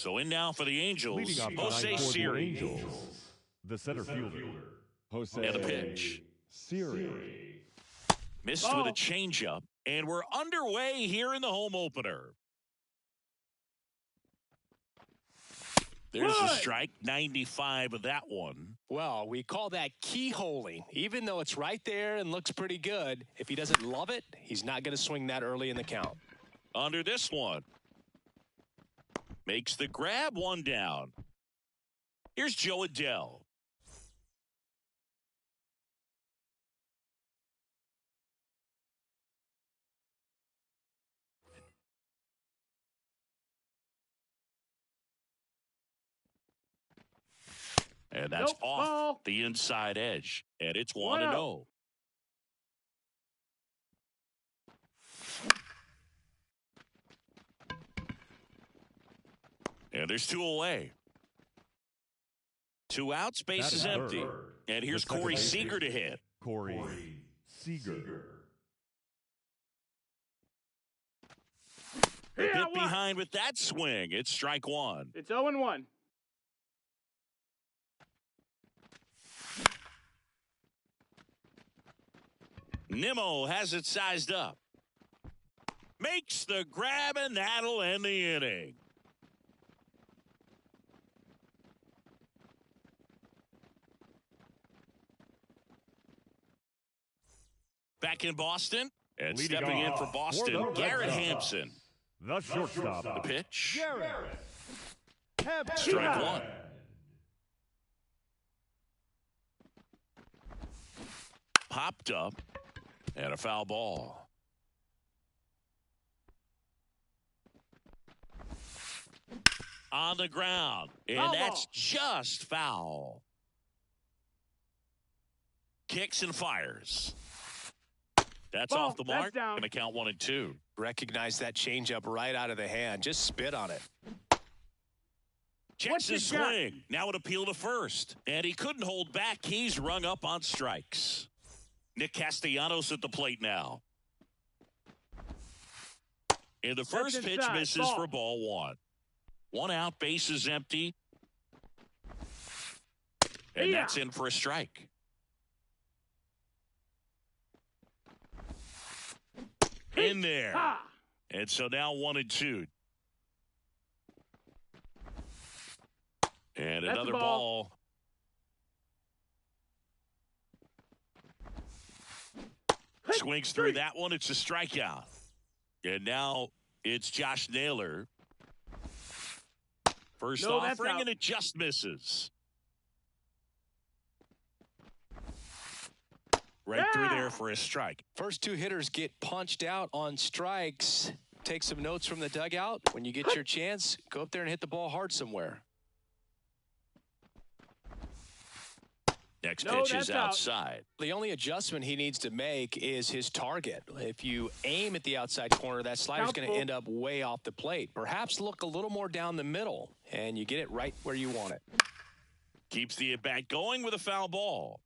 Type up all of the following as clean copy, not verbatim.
So in now for the Angels, Leading off Jose tonight for the Siri. Angels, the center fielder, Jose And the pitch. Siri. Missed with a changeup, and we're underway here in the home opener. There's a strike, 95 of that one. Well, we call that keyholing. Even though it's right there and looks pretty good, if he doesn't love it, he's not going to swing that early in the count. Under this one. Makes the grab, one down. Here's Joe Adell. And that's off the inside edge. And it's 1-0. And there's 2 away. 2 outs, base is empty. And here's Corey Seager to hit. Corey Seager. A bit behind with that swing. It's strike 1. It's 0-1. Nimmo has it sized up. Makes the grab, and that'll end the inning. Back in Boston, and Leading stepping in for off Boston, for the Garrett Red Sox. Hampson. The shortstop. The pitch. Garrett Strike 1. Popped up, and a foul ball. On the ground, and Foul that's ball. just foul. Kicks and fires. That's Ball. off the mark. That's down. Going to count 1 and 2. Recognize that changeup right out of the hand. Just spit on it. Checks What's his he got? swing. Now an appeal to first. And he couldn't hold back. He's rung up on strikes. Nick Castellanos at the plate now. And the first That's pitch inside. misses Ball. for ball 1. 1 out, base is empty. And Yeah. that's in for a strike. In there. Ha! And so now 1 and 2. And That's another the ball. ball. Swings through that one. It's a strikeout. And now it's Josh Naylor. First No, that's offering, out. and it just misses. Right through there for a strike. First 2 hitters get punched out on strikes. Take some notes from the dugout. When you get your chance, go up there and hit the ball hard somewhere. Next No, pitch that's is out. outside. The only adjustment he needs to make is his target. If you aim at the outside corner, that slider's Count's going to full. end up way off the plate. Perhaps look a little more down the middle, and you get it right where you want it. Keeps the at-bat going with a foul ball.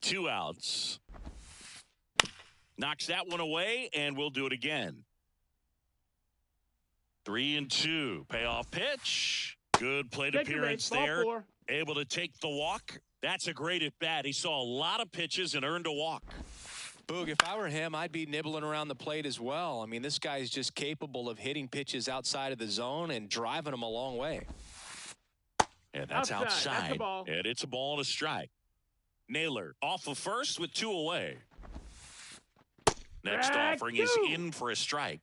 2 outs. Knocks that one away, and we'll do it again. 3 and 2. Payoff pitch. Good plate Take your appearance base. Ball there. 4. Able to take the walk. That's a great at-bat. He saw a lot of pitches and earned a walk. Boog, if I were him, I'd be nibbling around the plate as well. I mean, this guy's just capable of hitting pitches outside of the zone and driving them a long way. And that's Outside. That's outside. a ball. And it's a ball and a strike. Naylor off of first with 2 away. Next Back offering 2. is in for a strike.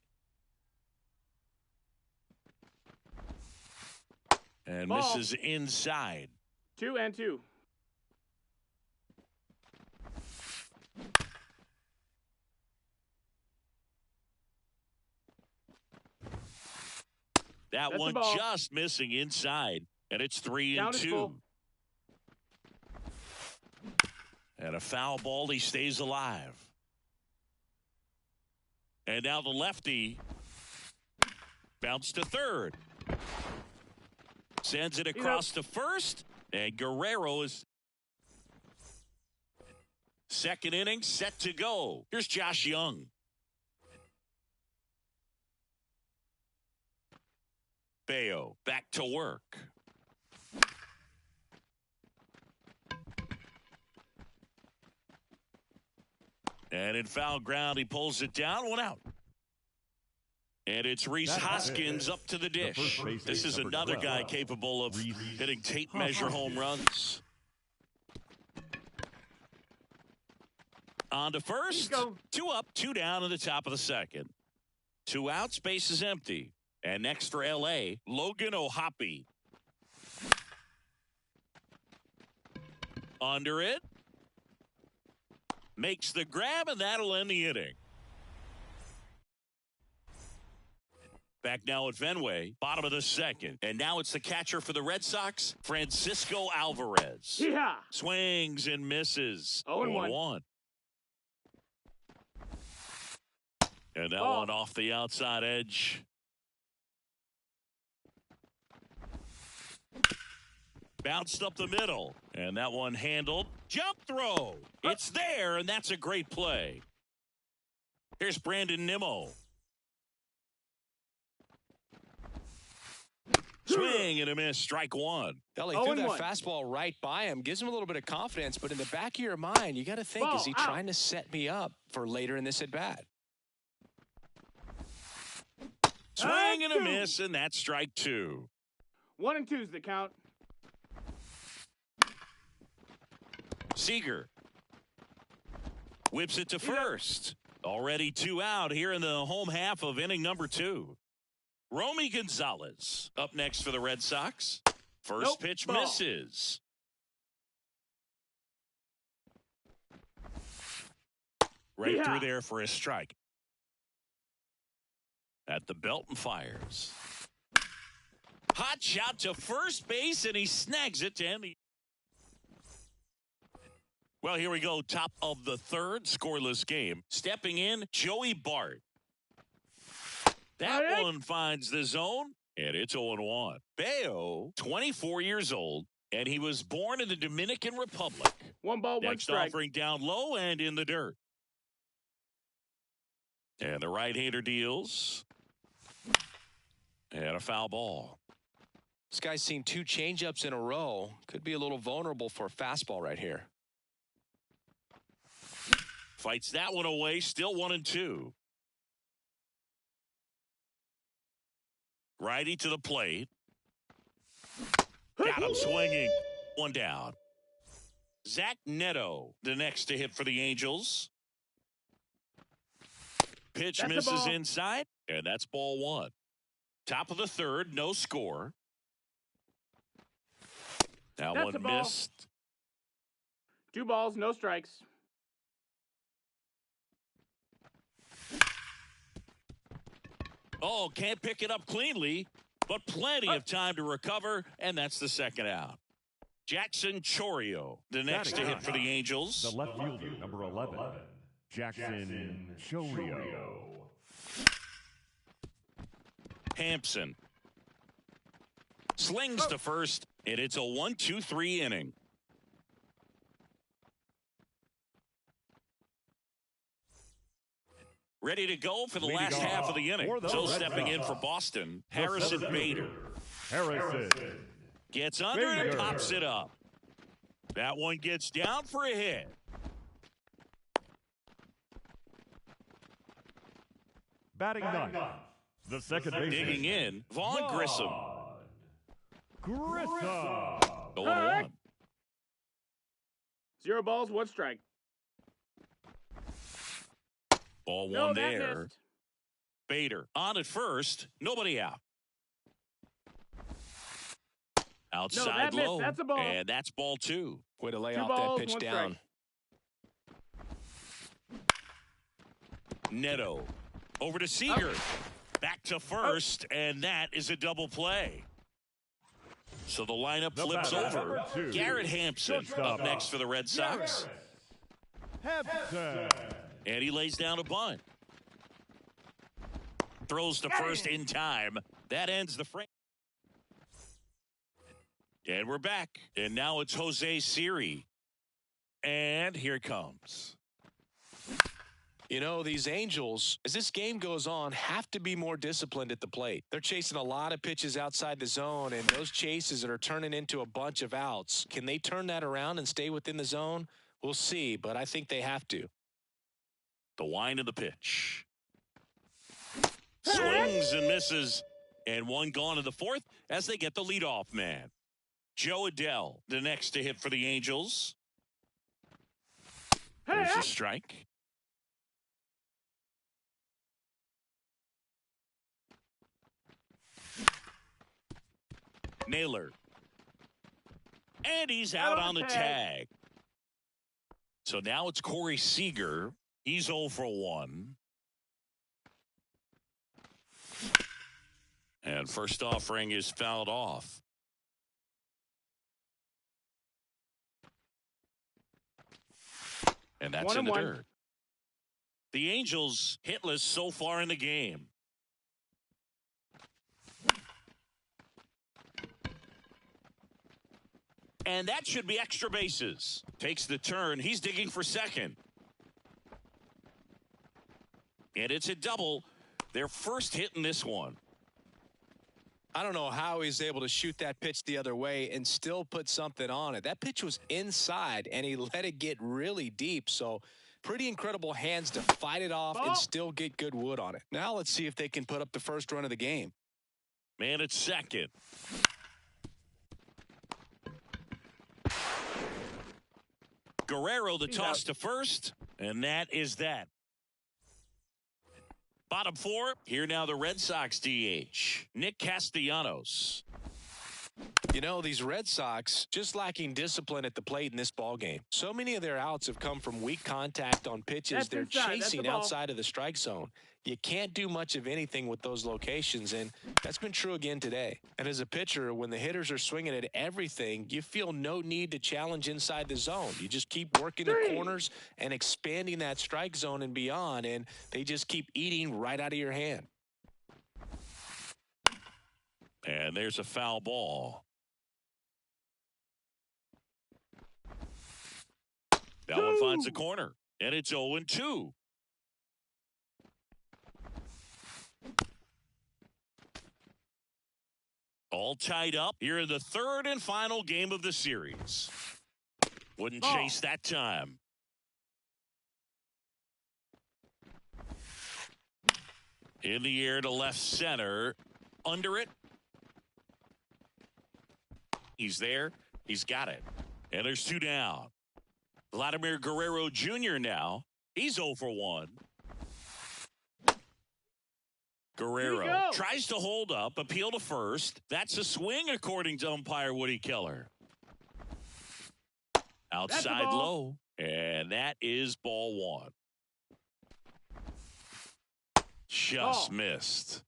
And Ball. misses inside. 2 and 2. That That's one the ball. just missing inside. And it's 3 and Count is 2. full. And a foul ball. He stays alive. And now the lefty bounced to third. Sends it across to first. And Guerrero is second inning set to go. Here's Josh Young. Bayo back to work. And in foul ground, he pulls it down. 1 out. And it's Reese Hoskins up to the dish. This is another guy capable of hitting tape measure home runs. On to first. 2 up, 2 down in the top of the second. 2 outs, base is empty. And next for L.A., Logan O'Hoppe. Under it. Makes the grab, and that'll end the inning. Back now at Fenway, bottom of the second. And now it's the catcher for the Red Sox, Francisco Alvarez. Yeah. Swings and misses. 0-1. And that one off the outside edge. Bounced up the middle. And that one handled. Jump throw. It's there, and that's a great play. Here's Brandon Nimmo. Swing and a miss, strike one. Well, he threw that fastball right by him. Gives him a little bit of confidence, but in the back of your mind, you got to think, is he trying to set me up for later in this at-bat? Swing and a miss, and that's strike 2. 1 and 2's the count. Seager whips it to first. Already 2 out here in the home half of inning number 2. Romy Gonzalez up next for the Red Sox. First pitch misses. Right through there for a strike. At the belt and fires. Hot shot to first base, and he snags it to end the. Well, here we go. Top of the third, scoreless game. Stepping in, Joey Bart. That one finds the zone, and it's 0-1. Bayo, 24 years old, and he was born in the Dominican Republic. 1 ball, 1 Next strike. offering down low and in the dirt. And the right-hander deals. And a foul ball. This guy's seen 2 changeups in a row. Could be a little vulnerable for a fastball right here. Fights that one away, still 1 and 2. Righty to the plate. Got him swinging. 1 down. Zach Neto, the next to hit for the Angels. Pitch misses inside, and that's ball 1. Top of the third, no score. That one missed. 2 balls, no strikes. Oh, can't pick it up cleanly, but plenty of time to recover, and that's the second out. Jackson Chourio, the next to hit for the Angels. The left fielder, number 11, Jackson Chourio. Hampson slings to first, and it's a 1-2-3 inning. Ready to go for the last half of the inning. So stepping in for Boston, Harrison Bader. Harrison Gets under and pops it up. That one gets down for a hit. batting ninth. The second baseman. Digging in, Vaughn Grissom. Grissom. 0-1. 0 balls, 1 strike. Ball No, one that there. missed. Bader on at first. Nobody out. Outside that missed. low. That's a ball. And that's ball 2. Way to lay 2 off balls, that pitch 1 down. strike. Neto over to Seager. Back to first, and that is a double play. So the lineup The flips batter, over. number 2. Garrett Hampson Shortstop. up next for the Red Sox. Hampson. And he lays down a bunt. Throws to first in time. That ends the frame. And we're back. And now it's Jose Siri. And here it comes. You know, these Angels, as this game goes on, have to be more disciplined at the plate. They're chasing a lot of pitches outside the zone, and those chases are turning into a bunch of outs. Can they turn that around and stay within the zone? We'll see, but I think they have to. The wind of the pitch. Swings and misses. And one gone to the fourth as they get the leadoff man. Jo Adell, the next to hit for the Angels. There's a strike. Naylor. And he's out on the tag. So now it's Corey Seager. He's 0 for 1. And first offering is fouled off. And that's in the dirt. The Angels hitless so far in the game. And that should be extra bases. Takes the turn. He's digging for second. And it's a double. Their first hit in this one. I don't know how he's able to shoot that pitch the other way and still put something on it. That pitch was inside, and he let it get really deep. So pretty incredible hands to fight it off and still get good wood on it. Now let's see if they can put up the first run of the game. Man at second. Guerrero the toss to first, and that is that. Bottom four, here now the Red Sox DH, Nick Castellanos. You know, these Red Sox just lacking discipline at the plate in this ball game. So many of their outs have come from weak contact on pitches they're chasing outside of the strike zone. You can't do much of anything with those locations, and that's been true again today. And as a pitcher, when the hitters are swinging at everything, you feel no need to challenge inside the zone. You just keep working the corners and expanding that strike zone and beyond, and they just keep eating right out of your hand. And there's a foul ball. That one finds the corner, and it's 0-2. All tied up here in the third and final game of the series. Wouldn't chase that time. In the air to left center. Under it. He's there. He's got it. And there's 2 down. Vladimir Guerrero Jr. now. He's 0 for 1. Guerrero tries to hold up, appeal to first. That's a swing according to umpire Woody Keller. Outside low, and that is ball 1. Just missed.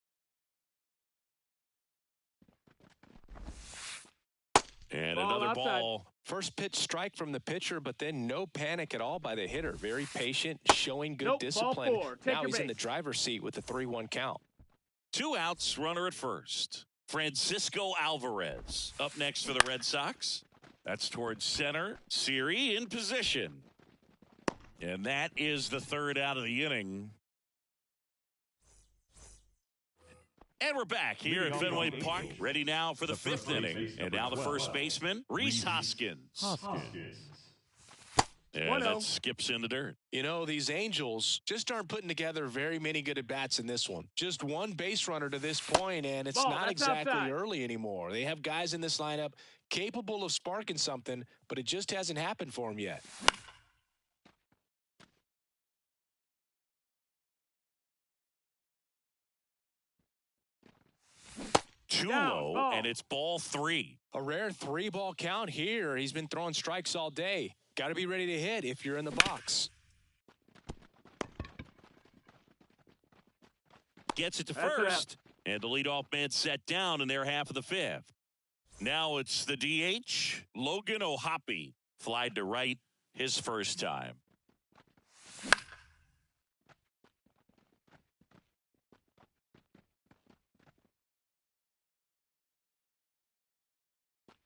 And another ball. First pitch strike from the pitcher, but then no panic at all by the hitter. Very patient, showing good discipline. Now he's in the driver's seat with the 3-1 count. 2 outs, runner at first. Francisco Alvarez up next for the Red Sox. That's towards center. Siri in position. And that is the third out of the inning. And we're back here at Fenway Park, ready now for the 5th inning. And now the first baseman, Rhys Hoskins. And that skips in the dirt. You know, these Angels just aren't putting together very many good at-bats in this one. Just one base runner to this point, and it's not exactly early anymore. They have guys in this lineup capable of sparking something, but it just hasn't happened for them yet. Too low, and it's ball 3. A rare 3-ball count here. He's been throwing strikes all day. Got to be ready to hit if you're in the box. Gets it to first, and the leadoff man set down in their half of the 5th. Now it's the DH, Logan O'Hoppe, flied to right his first time.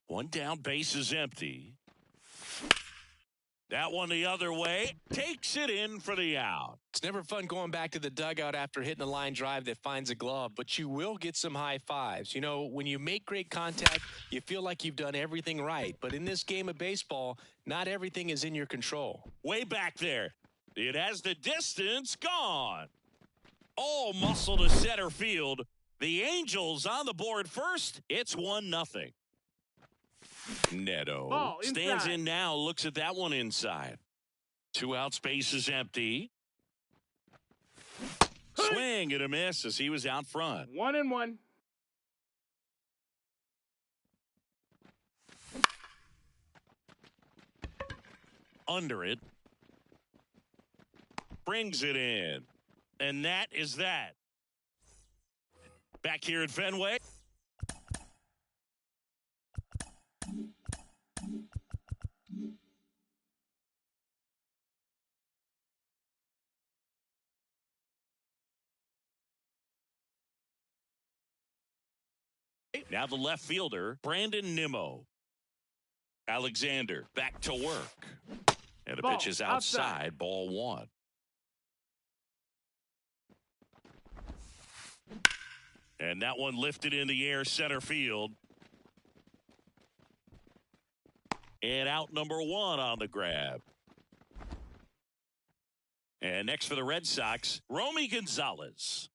One down, base is empty. That one the other way. Takes it in for the out. It's never fun going back to the dugout after hitting a line drive that finds a glove, but you will get some high fives. You know, when you make great contact, you feel like you've done everything right. But in this game of baseball, not everything is in your control. Way back there. It has the distance gone. All muscle to center field. The Angels on the board first. It's 1-0. Neto Ball stands inside. in now, looks at that one inside. 2 out, space is empty. Swing and a miss as he was out front. 1-1. Under it. Brings it in. And that is that. Back here at Fenway. Now the left fielder, Brandon Nimmo. Alexander back to work. And the Ball pitch is outside. Ball 1. And that one lifted in the air center field. And out number 1 on the grab. And next for the Red Sox, Romy Gonzalez.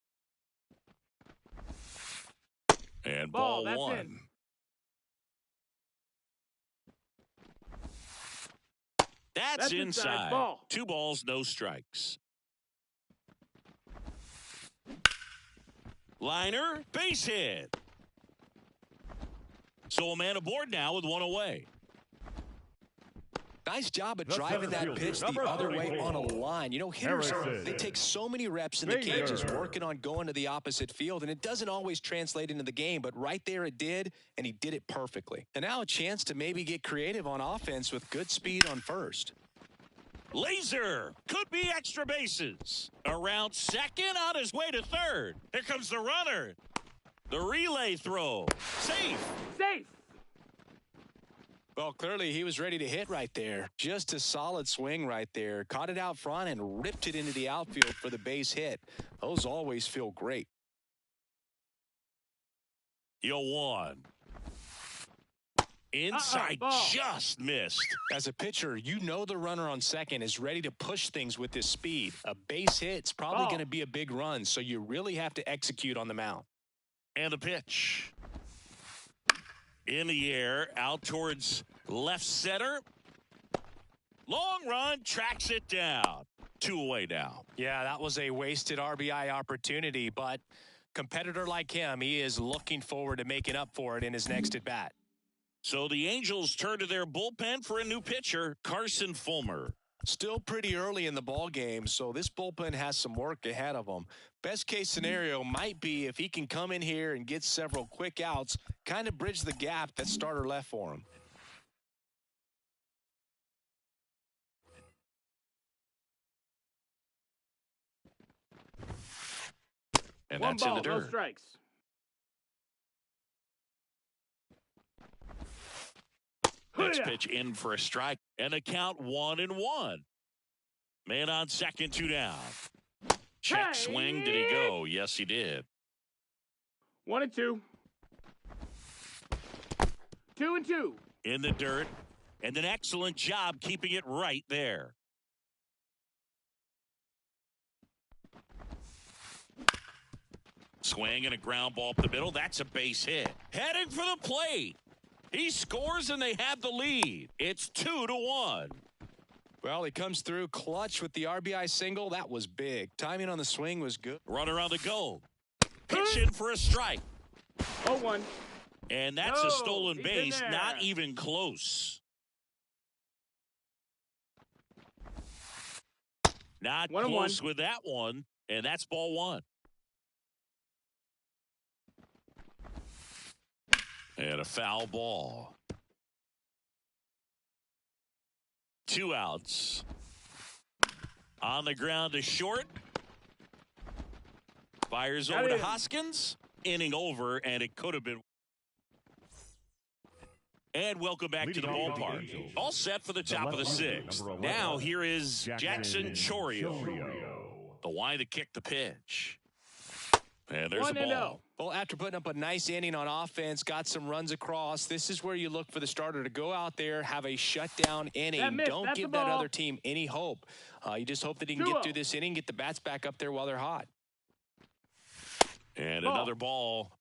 And ball That's 1. in. That's inside. Ball. 2 balls, no strikes. Liner, base hit. So a man aboard now with 1 away. Nice job at The driving that center pitch fielder, the number other way 34. on a line. You know, hitters, Harrison. they take so many reps in the Bader. cages working on going to the opposite field, and it doesn't always translate into the game, but right there it did, and he did it perfectly. And now a chance to maybe get creative on offense with good speed on first. Laser could be extra bases. Around second on his way to third. Here comes the runner. The relay throw. Safe. Safe. Well, clearly he was ready to hit right there. Just a solid swing right there. Caught it out front and ripped it into the outfield for the base hit. Those always feel great. 0-1. Inside, ball. just missed. As a pitcher, you know the runner on second is ready to push things with his speed. A base hit's probably Ball. going to be a big run, so you really have to execute on the mound. And the pitch. In the air, out towards left center. Long run, tracks it down. 2 away now. Yeah, that was a wasted RBI opportunity, but competitor like him, he is looking forward to making up for it in his next at-bat. So the Angels turn to their bullpen for a new pitcher, Carson Fulmer. Still pretty early in the ball game, so this bullpen has some work ahead of them. Best case scenario might be if he can come in here and get several quick outs, kind of bridge the gap that starter left for him. And 1 that's ball, in the no dirt. strikes. Next pitch in for a strike. And the count 1-1. Man on second, 2 down. Check swing. Did he go? Yes, he did. 1-2. 2-2. In the dirt. And an excellent job keeping it right there. Swing and a ground ball up the middle. That's a base hit. Heading for the plate. He scores and they have the lead. It's 2-1. Well, he comes through clutch with the RBI single. That was big. Timing on the swing was good. Runner on the go. Pitch in for a strike. 0-1. And that's a No, stolen he's in base. there. Not even close. Not 1-1. close with that one. And that's ball 1. And a foul ball. 2 outs. On the ground to short. Fires Got over to in. Hoskins. Inning over, and it could have been. And welcome back to the ballpark. All set for the top of the sixth. Now here is Jackson Chourio. The line to kick the pitch. And there's the ball. Well, after putting up a nice inning on offense, got some runs across, this is where you look for the starter to go out there, have a shutdown inning. Don't give that other team any hope. You just hope that he can get through this inning, get the bats back up there while they're hot. And another ball.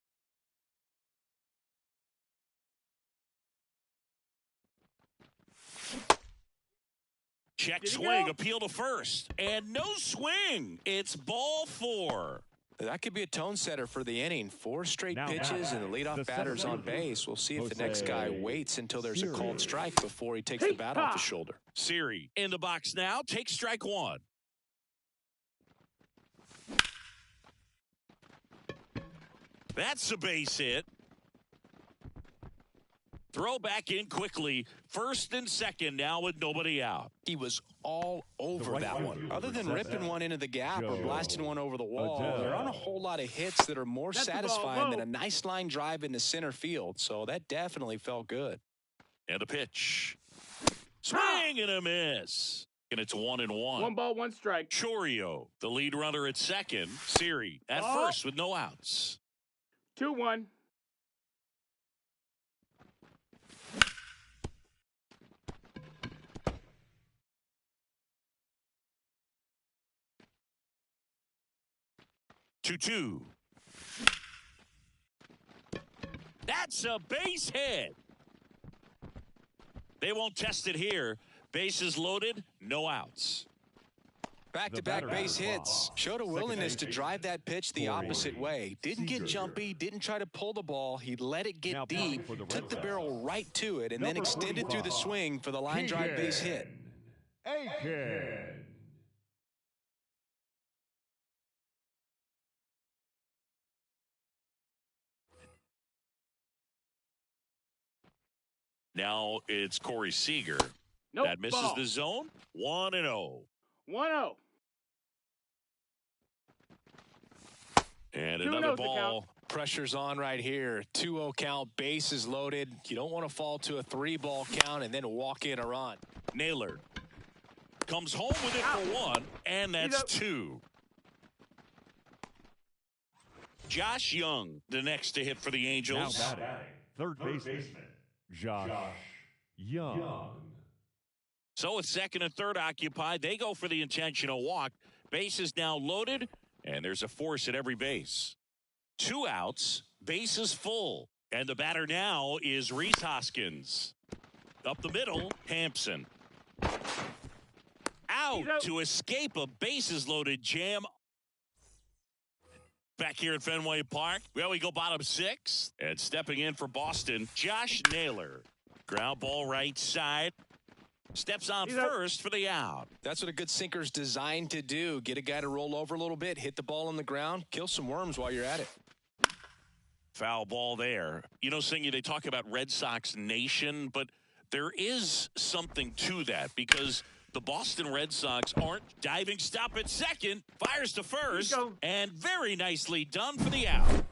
Check swing, appeal to first. And no swing. It's ball 4. That could be a tone setter for the inning. 4 straight pitches and the leadoff batter's on base. We'll see if the next guy waits until there's a called strike before he takes the bat off his shoulder. Siri in the box now. Take strike 1. That's a base hit. Throw back in quickly. First and second now with nobody out. He was all over that one. Other than ripping one into the gap or blasting one over the wall, there aren't a whole lot of hits that are more satisfying than a nice line drive into center field. So that definitely felt good. And a pitch. Swing and a miss. And it's 1-1. 1 ball, 1 strike. Chourio, the lead runner at second. Siri at first with no outs. 2-1. 2-2. That's a base hit. They won't test it here. Bases loaded, no outs. Back-to-back base hits. Showed a willingness to drive that pitch the opposite way. Didn't get jumpy, didn't try to pull the ball. He let it get deep, took the barrel right to it, and then extended through the swing for the line drive base hit. Aiken. Now it's Corey Seager. Nope, that misses the zone. 1-0. 1-0. And another ball. Pressure's on right here. 2-0 count, bases loaded. You don't want to fall to a 3-ball count and then walk in a run. Naylor comes home with it for 1, and that's 2. Josh Young, the next to hit for the Angels. Now batting, third baseman, Josh Young. So with second and third occupied, they go for the intentional walk. Base is now loaded, and there's a force at every base. 2 outs, bases full. And the batter now is Rhys Hoskins. Up the middle, Hampson. Out to escape a bases-loaded jam. Back here at Fenway Park, well, we go bottom 6. And stepping in for Boston, Josh Naylor. Ground ball right side. Steps on first for the out. That's what a good sinker's designed to do. Get a guy to roll over a little bit, hit the ball on the ground, kill some worms while you're at it. Foul ball there. You know, Singy, they talk about Red Sox Nation, but there is something to that because the Boston Red Sox aren't. Diving stop at second, fires to first, and very nicely done for the out.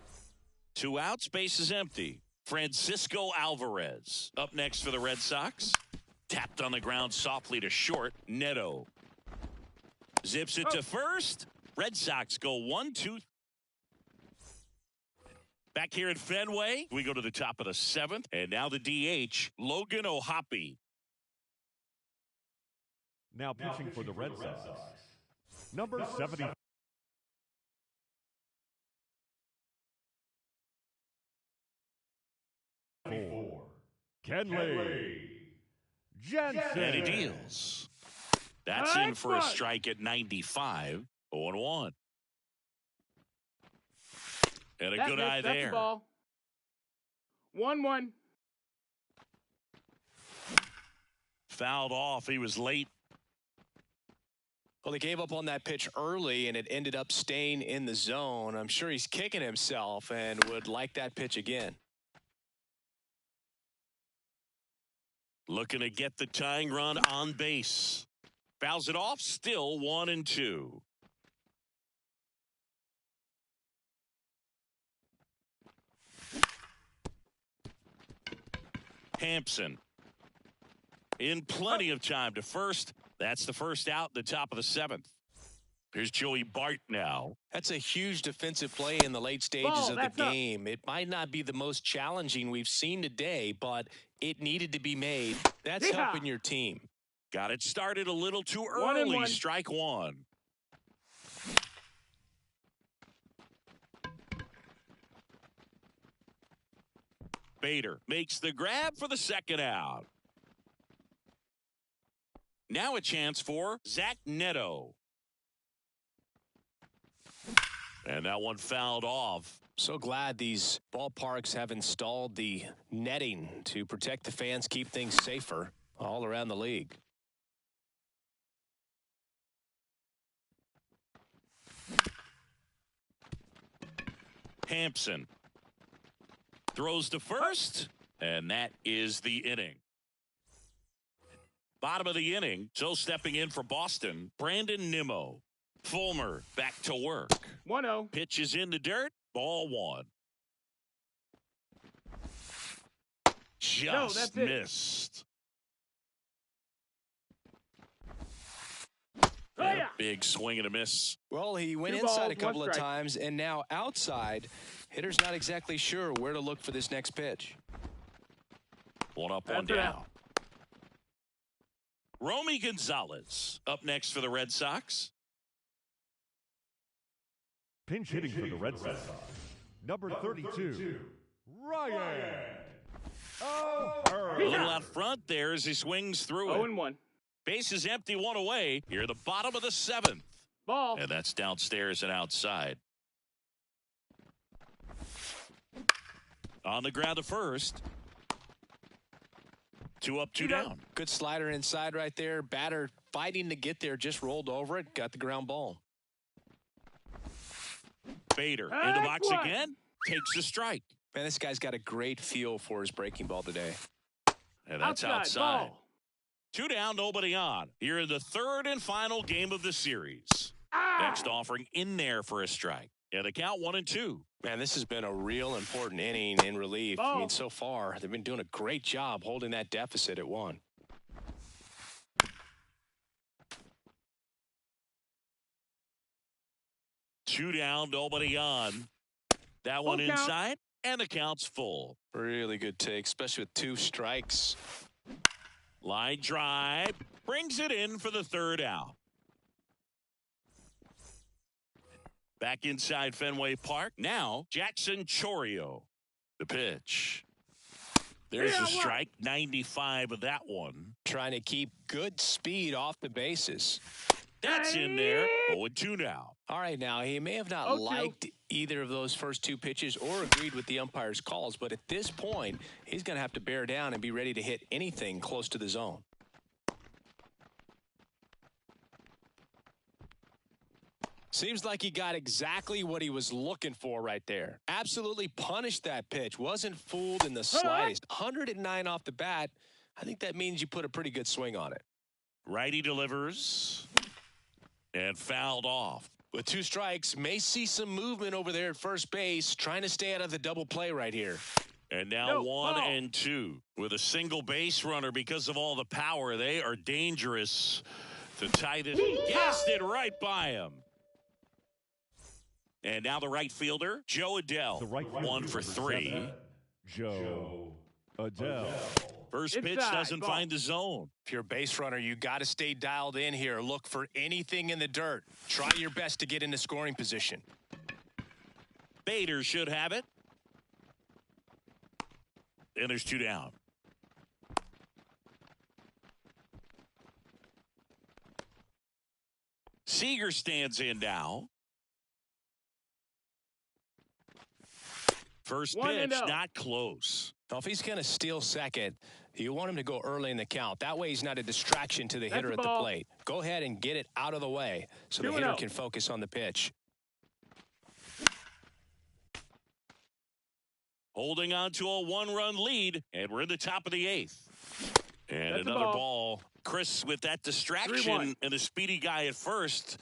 2 outs, base is empty. Francisco Alvarez up next for the Red Sox. Tapped on the ground softly to short. Neto zips it to first. Red Sox go 1-2. Back here at Fenway, we go to the top of the 7th. And now the DH, Logan O'Hoppe. Now pitching for the Red Sox, number 70. Kenley Jensen. And he deals. That's in for a strike at 95. 0-1. And a good eye there. 1-1. Fouled off. He was late. Well, he gave up on that pitch early, and it ended up staying in the zone. I'm sure he's kicking himself and would like that pitch again. Looking to get the tying run on base. Fouls it off. Still 1-2. Hampson in plenty of time to first. That's the first out, the top of the 7th. Here's Joey Bart now. That's a huge defensive play in the late stages of the game. It might not be the most challenging we've seen today, but it needed to be made. That's helping your team. Got it started a little too early. Strike one. Bader makes the grab for the second out. Now a chance for Zach Neto. And that one fouled off. So glad these ballparks have installed the netting to protect the fans, keep things safer all around the league. Hampson throws to first, and that is the inning. Bottom of the inning, so stepping in for Boston, Brandon Nimmo. Fulmer back to work. 1-0. Pitch is in the dirt. Ball one. Just missed. Big swing and a miss. Well, he went inside a couple of times, and now outside. Hitter's not exactly sure where to look for this next pitch. One up, one down. Romy Gonzalez up next for the Red Sox. Pinch hitting for the Red Sox, number 32, Ryan O'Hearn. A little out front there as he swings through it. 0-1. Base is empty, one away. Here at the bottom of the 7th. Ball. And that's downstairs and outside. On the ground to first. 2 up, 2 down. Good slider inside right there. Batter fighting to get there, just rolled over it, got the ground ball. Bader in the box again, takes a strike. Man, this guy's got a great feel for his breaking ball today. And that's outside. 2 down, nobody on. Here in the 3rd and final game of the series. Next offering in there for a strike. And the count 1-2. Man, this has been a real important inning in relief. I mean, so far, they've been doing a great job holding that deficit at 1. Two down, nobody on. That one inside, and the count's full. Really good take, especially with 2 strikes. Line drive, brings it in for the 3rd out. Back inside Fenway Park. Now, Jackson Chourio. The pitch. There's the strike, 95 of that one. Trying to keep good speed off the bases. That's in there. 0-2 now. All right, now, he may have not liked either of those first 2 pitches or agreed with the umpire's calls, but at this point, he's going to have to bear down and be ready to hit anything close to the zone. Seems like he got exactly what he was looking for right there. Absolutely punished that pitch. Wasn't fooled in the slightest. 109 off the bat. I think that means you put a pretty good swing on it. Righty delivers. And fouled off. With 2 strikes, may see some movement over there at first base, trying to stay out of the double play right here. And now 1-2 with a single base runner because of all the power. They are dangerous to tie this. Guessed it right by him. And now the right fielder, Joe Adell. The right 1 for 3. Joe Adell. First pitch doesn't find the zone. If you're a base runner, you got to stay dialed in here. Look for anything in the dirt. Try your best to get into scoring position. Bader should have it. And there's 2 down. Seager stands in now. First pitch, not close. Now, if he's going to steal second, you want him to go early in the count. That way he's not a distraction to the hitter at the plate. Go ahead and get it out of the way so the hitter can focus on the pitch. Holding on to a 1-run lead, and we're in the top of the 8th. And another ball. Chris, with that distraction and a speedy guy at first,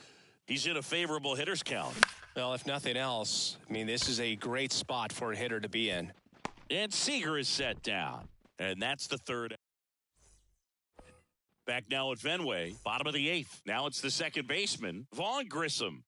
he's in a favorable hitter's count. Well, if nothing else, I mean, this is a great spot for a hitter to be in. And Seager is set down. And that's the third. Back now at Fenway, bottom of the eighth. Now it's the second baseman, Vaughn Grissom.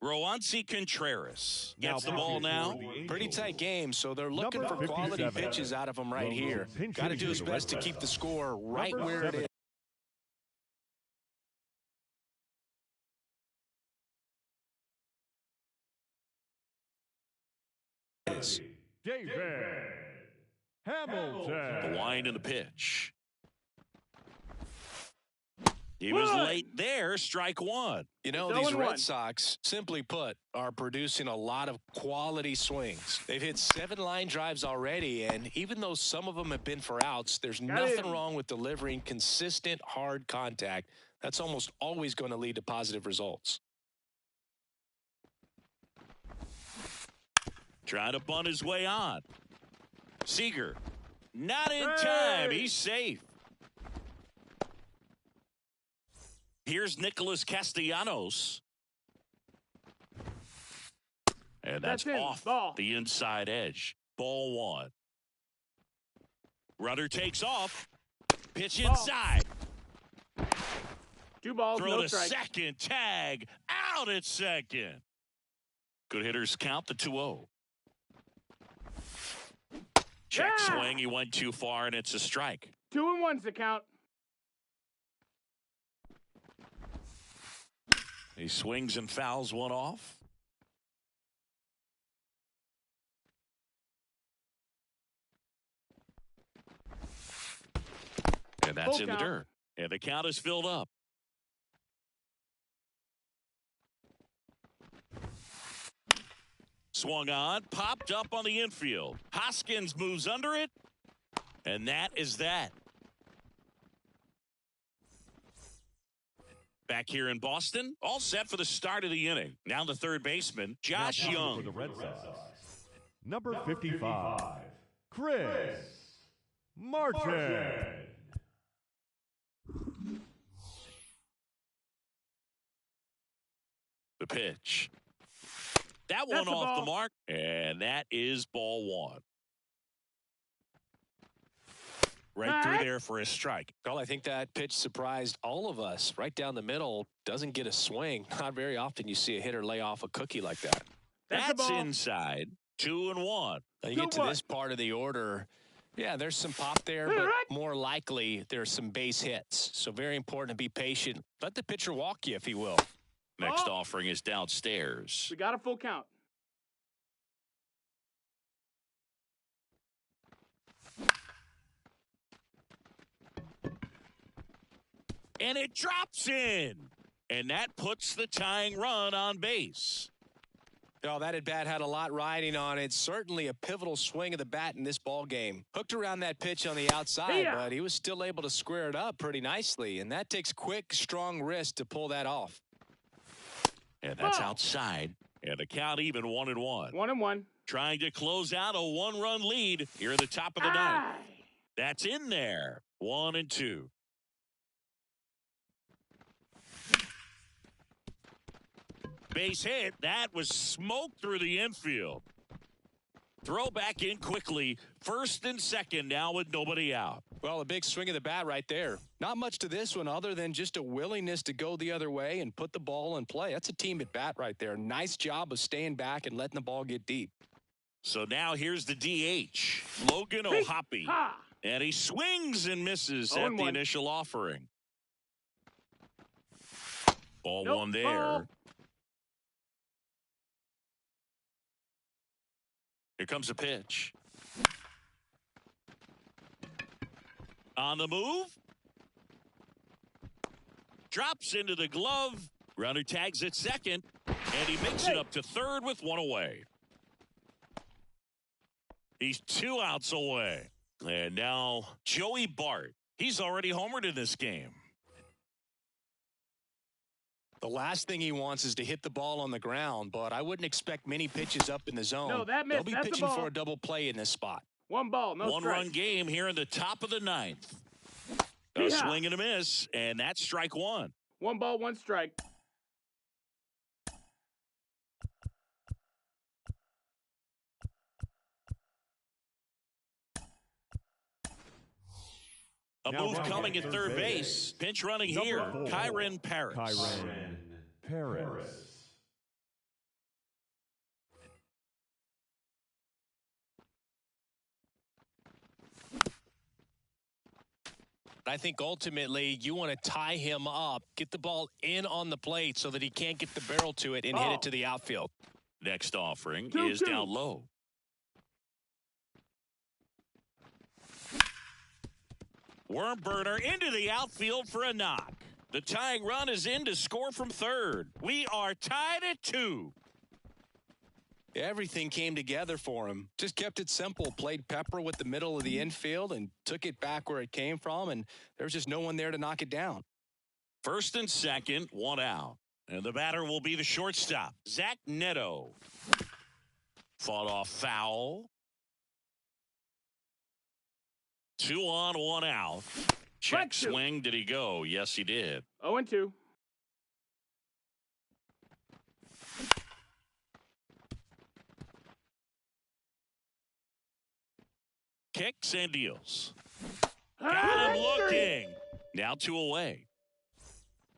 Roansy Contreras gets the ball now. Pretty tight game, so they're looking for quality pitches out of him right here. Got to do his best to keep the score right where it is. David Hamilton. The wind and the pitch. He was late there, strike one. You know, these Red Sox, simply put, are producing a lot of quality swings. They've hit 7 line drives already, and even though some of them have been for outs, there's nothing wrong with delivering consistent, hard contact. That's almost always going to lead to positive results. Trying to bunt his way on. Seager, not in time. He's safe. Here's Nicholas Castellanos. And that's off the inside edge. Ball one. Rudder takes off. Pitch inside. 2 balls, Throw no to strike. second. Tag. Out at second. Good hitters count the 2-0. Check swing. He went too far, and it's a strike. 2-1's the count. He swings and fouls one off. And that's in the dirt. And the count is filled up. Swung on, popped up on the infield. Hoskins moves under it, and that is that. Back here in Boston, all set for the start of the inning. Now the third baseman, Josh Young. For the Red Sox, number 55, Chris Martin. The pitch. That one off the mark, and that is ball one. Right through there for a strike. Well, I think that pitch surprised all of us. Right down the middle, doesn't get a swing. Not very often you see a hitter lay off a cookie like that. That's inside. 2-1. Now you get to this part of the order. Yeah, there's some pop there, but more likely there's some base hits. So very important to be patient. Let the pitcher walk you, if he will. Next offering is downstairs. We got a full count. And it drops in. And that puts the tying run on base. Oh, that at bat had a lot riding on it. Certainly a pivotal swing of the bat in this ball game. Hooked around that pitch on the outside, but he was still able to square it up pretty nicely. And that takes quick, strong wrist to pull that off. And that's outside. And the count even 1-1. 1-1. Trying to close out a 1-run lead here at the top of the ninth. That's in there. 1-2. Base hit. That was smoked through the infield. Throw back in quickly. First and second now with nobody out. Well, a big swing of the bat right there. Not much to this one other than just a willingness to go the other way and put the ball in play. That's a team at bat right there. Nice job of staying back and letting the ball get deep. So now here's the DH, Logan O'Hoppe. And he swings and misses at the initial offering. Ball one there. Here comes a pitch. On the move. Drops into the glove. Runner tags at second. And he makes it up to third with one away. He's 2 outs away. And now Joey Bart. He's already homered in this game. The last thing he wants is to hit the ball on the ground, but I wouldn't expect many pitches up in the zone. No, that missed. They'll be pitching for a double play in this spot. 1 ball, no strike. 1-run game here in the top of the ninth. A swing and a miss, and that's strike one. 1 ball, 1 strike. A move coming at third base. Pinch running here. Kyren Paris. Kyren Paris. I think ultimately you want to tie him up, get the ball in on the plate so that he can't get the barrel to it and hit it to the outfield. Next offering is down low. Worm burner into the outfield for a knock. The tying run is in to score from third. We are tied at 2. Everything came together for him. Just kept it simple. Played pepper with the middle of the infield and took it back where it came from, and there was just no one there to knock it down. First and second, 1 out. And the batter will be the shortstop, Zach Neto. Fought off foul. 2 on, 1 out. Check swing. Did he go? Yes, he did. 0-2. Kicks and deals. Got him looking. Now 2 away.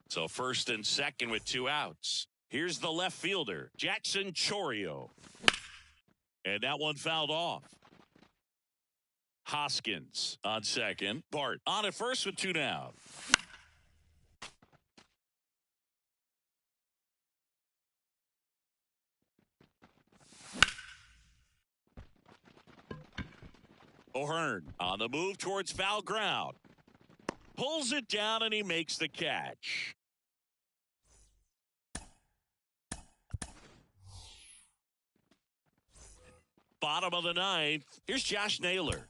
So first and second with 2 outs. Here's the left fielder, Jackson Chourio. And that one fouled off. Hoskins on second. Bart on at first with 2 down. O'Hearn on the move towards foul ground. Pulls it down and he makes the catch. Bottom of the 9th. Here's Josh Naylor.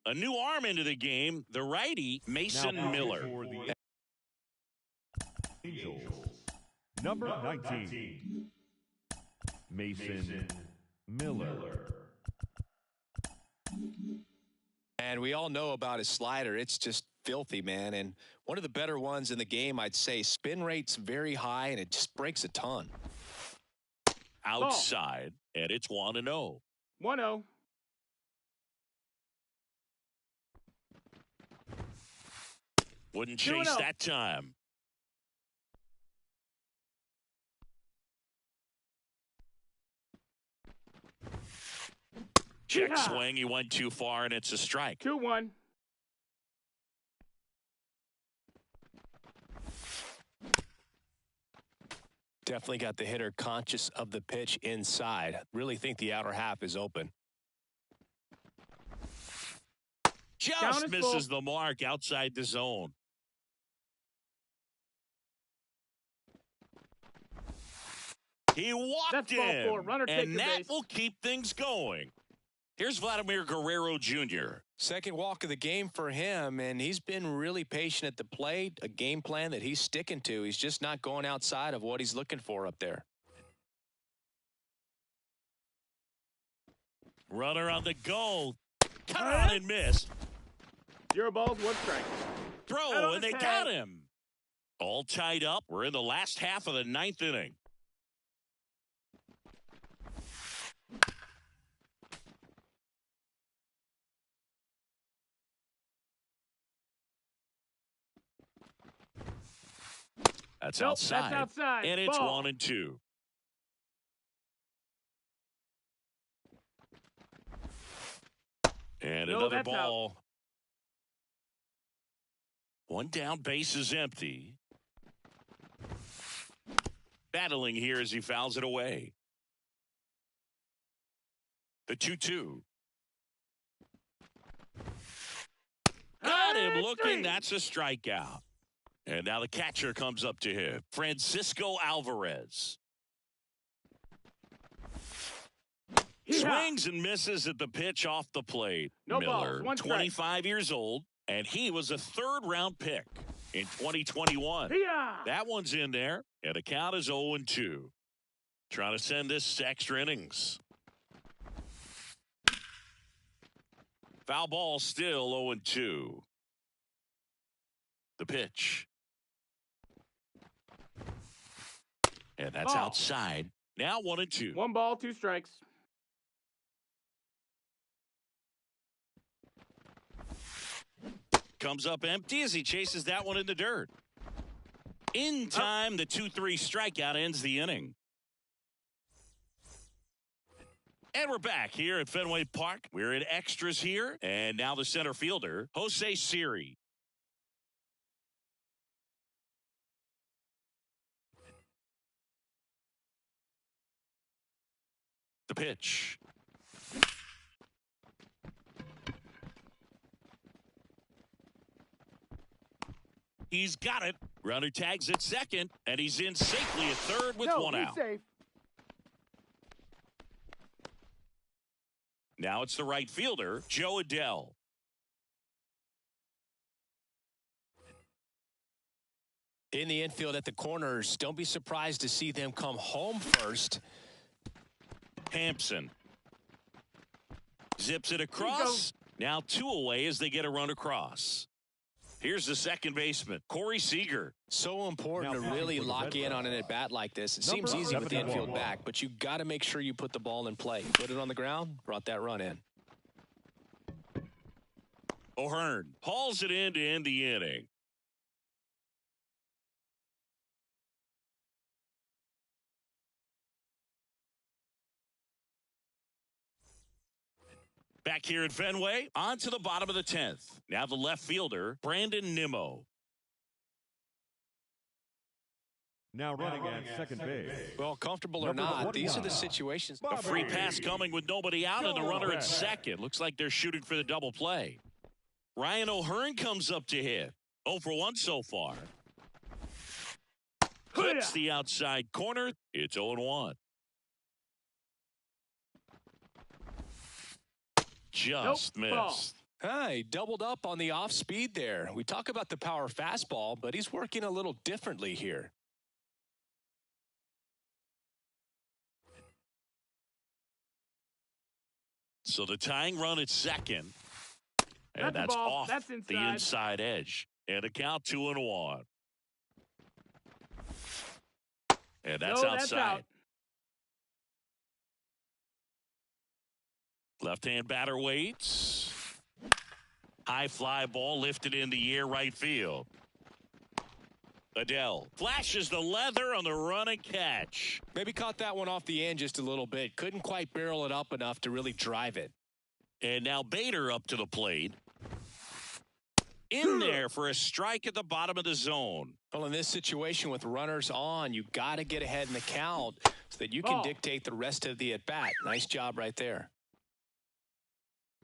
A new arm into the game. The righty, Mason Miller. For the Angels, number 19, Mason Miller. And we all know about his slider. It's just filthy, man. And one of the better ones in the game, I'd say. Spin rate's very high, and it just breaks a ton. Outside, and it's 1-0. 1-0. Wouldn't chase that time. Check swing. He went too far, and it's a strike. 2-1. Definitely got the hitter conscious of the pitch inside. Really think the outer half is open. Just misses the mark outside the zone. He walked in, and that will keep things going. Here's Vladimir Guerrero Jr. Second walk of the game for him, and he's been really patient at the plate. A game plan that he's sticking to. He's just not going outside of what he's looking for up there. Runner on the goal. Cut on and missed. 0 balls, 1 strike. Throw, and they got him. All tied up. We're in the last half of the 9th inning. That's outside. That's outside. And it's Ball. 1-2. And another ball. Out. 1 down, base is empty. Battling here as he fouls it away. The 2-2. Got him looking. That's a strikeout. And now the catcher comes up to him, Francisco Alvarez. Swings and misses at the pitch off the plate. Miller, 25 years old, and he was a 3rd-round pick in 2021. That one's in there, and the count is 0-2. Trying to send this to extra innings. Foul ball still 0-2. The pitch. And that's outside. Now 1-2. 1 ball, 2 strikes. comes up empty as he chases that one in the dirt. In time, the 2-3 strikeout ends the inning. And we're back here at Fenway Park. We're in extras here. And now the center fielder, Jose Siri. The pitch. He's got it. Runner tags at second, and he's in safely at third with one out. Safe. Now it's the right fielder, Joe Adell. In the infield at the corners, don't be surprised to see them come home first. Hampson zips it across. Now 2 away as they get a run across. Here's the second baseman, Corey Seager. So important to really lock in on an at-bat like this. It seems easy with the infield back, but you got to make sure you put the ball in play. Put it on the ground, brought that run in. O'Hearn hauls it in to end the inning. Back here at Fenway, on to the bottom of the 10th. Now the left fielder, Brandon Nimmo. Now running at second base. Well, comfortable or not, these are the situations. A free pass coming with nobody out and the runner at second. Looks like they're shooting for the double play. Ryan O'Hearn comes up to hit. 0 for 1 so far. Clips the outside corner. It's 0-1. Just missed. He doubled up on the off speed there. We talk about the power fastball, but he's working a little differently here. So the tying run at second. And that's off the inside edge. And a count 2-1. And that's outside. That's out. Left-hand batter waits. High fly ball lifted in the air right field. Adell flashes the leather on the run and catch. Maybe caught that one off the end just a little bit. Couldn't quite barrel it up enough to really drive it. And now Bader up to the plate. In there for a strike at the bottom of the zone. Well, in this situation with runners on, you got to get ahead in the count so that you can dictate the rest of the at-bat. Nice job right there.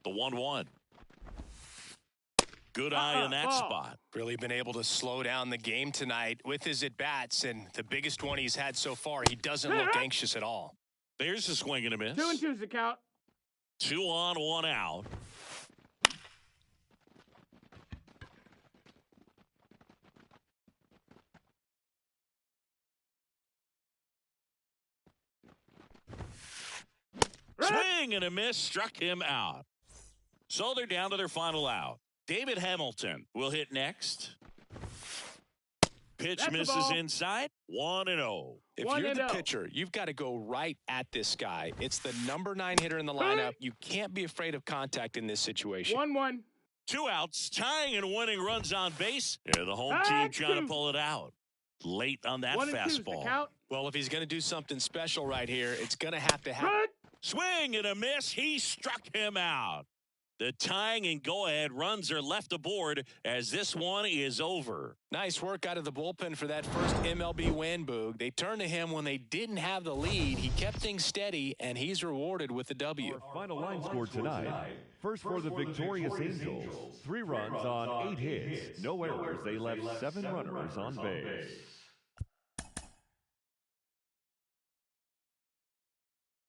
The 1-1. Good eye in that spot. Really been able to slow down the game tonight with his at-bats, and the biggest one he's had so far, he doesn't look anxious at all. There's a swing and a miss. 2-2's the count. 2 on, 1 out. Swing and a miss, struck him out. So they're down to their final out. David Hamilton will hit next. Pitch misses inside. 1-0. If you're the pitcher, you've got to go right at this guy. It's the number 9 hitter in the lineup. You can't be afraid of contact in this situation. 1-1. 2 outs, tying and winning runs on base. Yeah, the home team trying to pull it out. Late on that fastball. Well, if he's going to do something special right here, it's going to have to happen. Swing and a miss. He struck him out. The tying and go-ahead runs are left aboard as this one is over. Nice work out of the bullpen for that first MLB win, Boog. They turned to him when they didn't have the lead. He kept things steady, and he's rewarded with the W. Our final line score tonight. First for the victorious Angels. 3 runs on 8 hits. No errors. They left 7 runners on base.